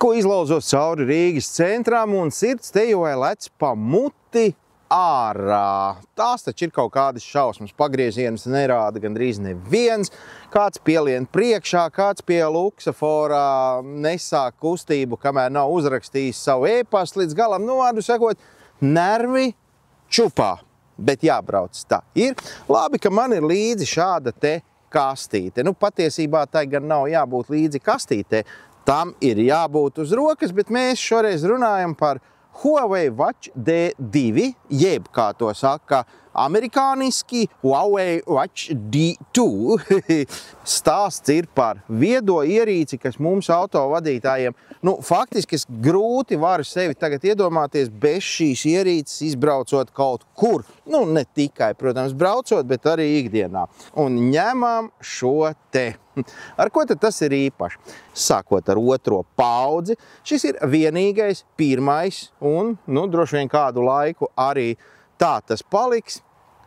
Tikko izlauzos cauri Rīgas centram un sirds tejoja lec pa muti ārā. Tās taču ir kaut kādas šausmas. Pagriezienus nerāda gandrīz neviens. Kāds pielien priekšā, kāds pie luksaforā nesāk kustību, kamēr nav uzrakstījis savu e-pastu līdz galam. Nu, vārdu sakot, nervi čupā. Bet jābrauc tā ir. Labi, ka man ir līdzi šāda te kastīte. Nu, patiesībā tai gan nav jābūt līdzi kastītē. Tam ir jābūt uz rokas, bet mēs šoreiz runājam par Huawei Watch D2, jeb, kā to saka, amerikāniski Huawei Watch D2. Stāsts ir par viedo ierīci, kas mums autovadītājiem, nu, faktiski es grūti varu sevi tagad iedomāties bez šīs ierīces izbraucot kaut kur. Nu, ne tikai, protams, braucot, bet arī ikdienā. Un ņemam šo te. Ar ko tad tas ir īpaši? Sākot ar otro paudzi, šis ir vienīgais, pirmais un, nu, droši vien kādu laiku arī tā tas paliks,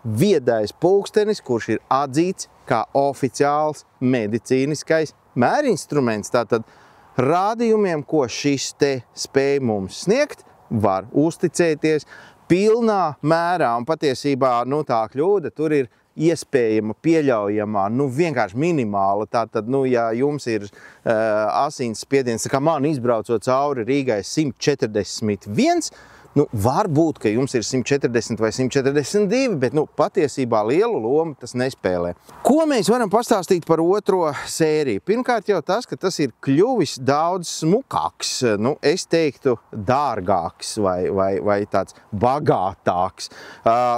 viedais pulkstenis, kurš ir atzīts kā oficiāls medicīniskais mērinstruments. Tātad rādījumiem, ko šis te spēj mums sniegt, var uzticēties pilnā mērā. Un patiesībā, nu, tā kļūda tur ir iespējama, pieļaujamā, nu, vienkārši minimāla. Tātad, nu, ja jums ir asins spiediens, kā man izbraucot cauri Rīgai 141, nu, varbūt, ka jums ir 140 vai 142, bet, nu, patiesībā lielu lomu tas nespēlē. Ko mēs varam pastāstīt par otro sēriju? Pirmkārt jau tas, ka tas ir kļuvis daudz smukāks, nu, es teiktu dārgāks vai tāds bagātāks,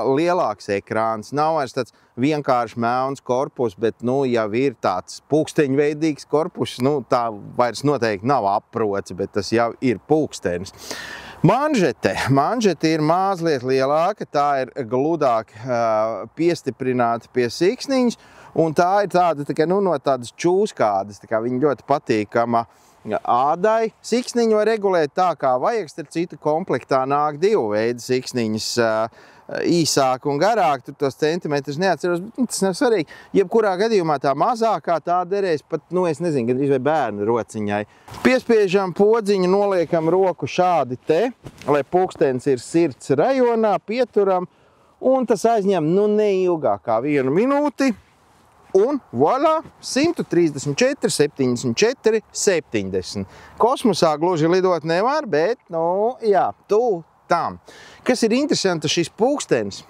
lielāks ekrāns, nav vairs tāds vienkārši melns korpus, bet, nu, jau ir tāds pulksteņveidīgs korpus, nu, tā vairs noteikti nav aproce, bet tas jau ir pulkstenis. Manžete ir mazliet lielāka, tā ir gludāk piestiprināta pie siksniņas, un tā ir tāda, nu, no tādas čūskādas, tā kā viņa ļoti patīkama ādai. Siksniņu var regulēt tā, kā vajag, starp citu komplektā nāk divu veidu siksniņas, īsāk un garāk, tur tos centimetrus neatceros, bet tas nav svarīgi. Jebkurā gadījumā tā mazākā tā derēs pat, nu, es nezinu, gandrīz vai bērnu rociņai. Piespiežam podziņu, noliekam roku šādi te, lai pulkstenis ir sirds rajonā, pieturam, un tas aizņem, nu, neilgāk kā 1 minūti. Un voilà, 134, 74, 70. Kosmosā gluži lidot nevar, bet, nu, jā, tam. Kas ir interesanti, šis pulkstenis,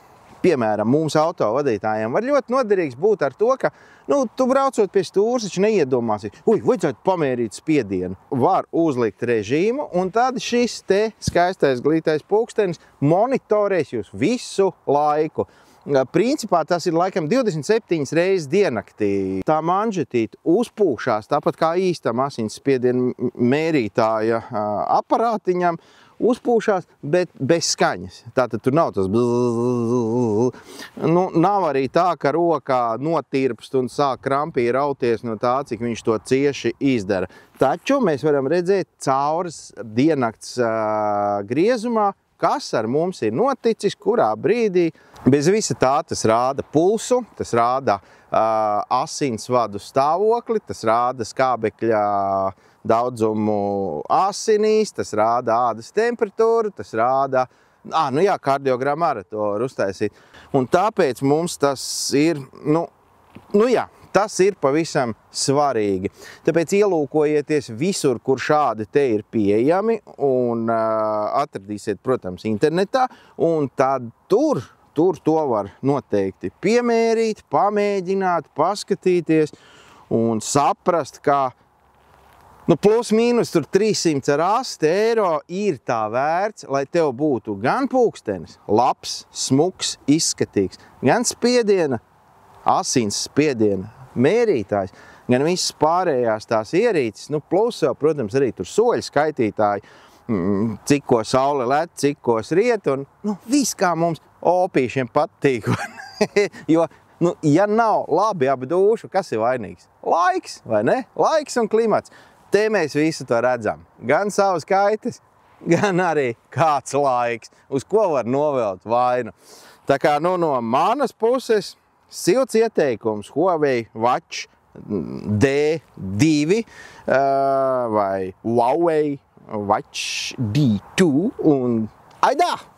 piemēram, mums autovadītājiem, var ļoti noderīgs būt ar to, ka, nu, tu braucot pie stūres, taču neiedomāsi, vajadzētu pamērīt spiedienu. Var uzlikt režīmu, un tad šis te skaistais glītais pulkstenis monitorēs jūs visu laiku. Principā tas ir laikam 27 reizes diennaktī. Tā manžetīte uzpūšās, tāpat kā īstam asinsspiedienu mērītāja aparātiņam, uzpūšās, bet bez skaņas. Tātad tur nav tas bzzz. Nu, nav arī tā, ka rokā notirpst un sāk krampī rauties no tā, cik viņš to cieši izdara. Taču mēs varam redzēt caurs diennakts griezumā, kas ar mums ir noticis, kurā brīdī. Bez visa tā tas rāda pulsu, tas rāda asinsvadu stāvokli, tas rāda skābekļa daudzumu asinīs, tas rāda ādas temperatūru, tas rāda, nu jā, kardiogrammu arī to var uztaisīt. Un tāpēc mums tas ir, nu jā, tas ir pavisam svarīgi. Tāpēc ielūkojieties visur, kur šādi te ir pieejami, un atradīsiet, protams, internetā, un tad tur to var noteikti piemērīt, pamēģināt, paskatīties un saprast, ka nu, plus mīnus tur 308 eiro ir tā vērts, lai tev būtu gan pulkstenis, labs, smuks, izskatīgs, gan spiediena, asins spiediena mērītājs, gan visas pārējās tās ierīces, nu, plus jau, protams, arī tur soļu skaitītāji, cikko saule led, cikkos riet, un, nu, viss kā mums opīšiem patīk. Jo, nu, ja nav labi apdūšu, kas ir vainīgs? Laiks, vai ne? Laiks un klimats. Te mēs visu to redzam. Gan savas kaitas, gan arī kāds laiks, uz ko var novelt vainu. Tā kā, nu, no manas puses, silts ieteikums Huawei Watch D2 vai Huawei Watch D2 un aidā!